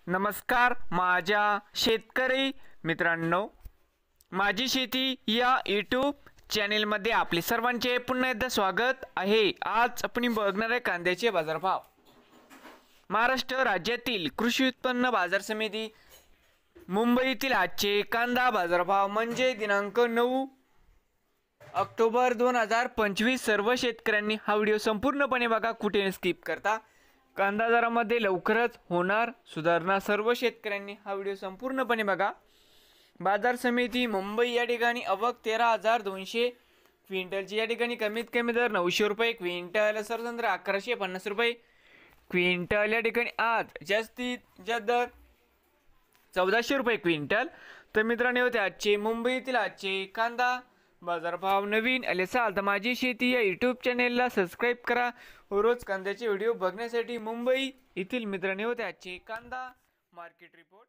नमस्कार माझ्या शेतकरी मित्रांनो, माझी शेती या यूट्यूब चॅनेलमध्ये आपले सर्वांचे पुन्हा एकदा स्वागत आहे। आज आपण बघणार आहे कांद्याचे बाजारभाव। महाराष्ट्र राज्यातील कृषी उत्पन्न बाजार समिती मुंबईतील आजचे कांदा बाजारभाव म्हणजे दिनांक 9 ऑक्टोबर 2025। सर्व शेतकऱ्यांनी हा व्हिडिओ संपूर्णपणे बघा, कुठे स्किप करता। कांदा दरामध्ये लवकरच होणार सुधारणा, सर्व शेतकऱ्यांनी हा व्हिडिओ संपूर्णपणे बघा। बाजार समिती मुंबई या ठिकाणी आवक 13,200 क्विंटलची, या ठिकाणी कमीत कमी दर 900 रुपये क्विंटल, सरसंद्र 1150 रुपये क्विंटल, या ठिकाणी आज जास्तीत जास्त दर 1400 रुपये क्विंटल। तर मित्रांनो, होते आजचे मुंबईतील आजचे कांदा बाजारभाव। नवीन आले असाल तर माझी शेती या यूट्यूब चॅनेलला सबस्क्राईब करा रोज कांद्याचे व्हिडिओ बघण्यासाठी। मुंबई येथील मित्रांनो, होते आजचे कांदा मार्केट रिपोर्ट।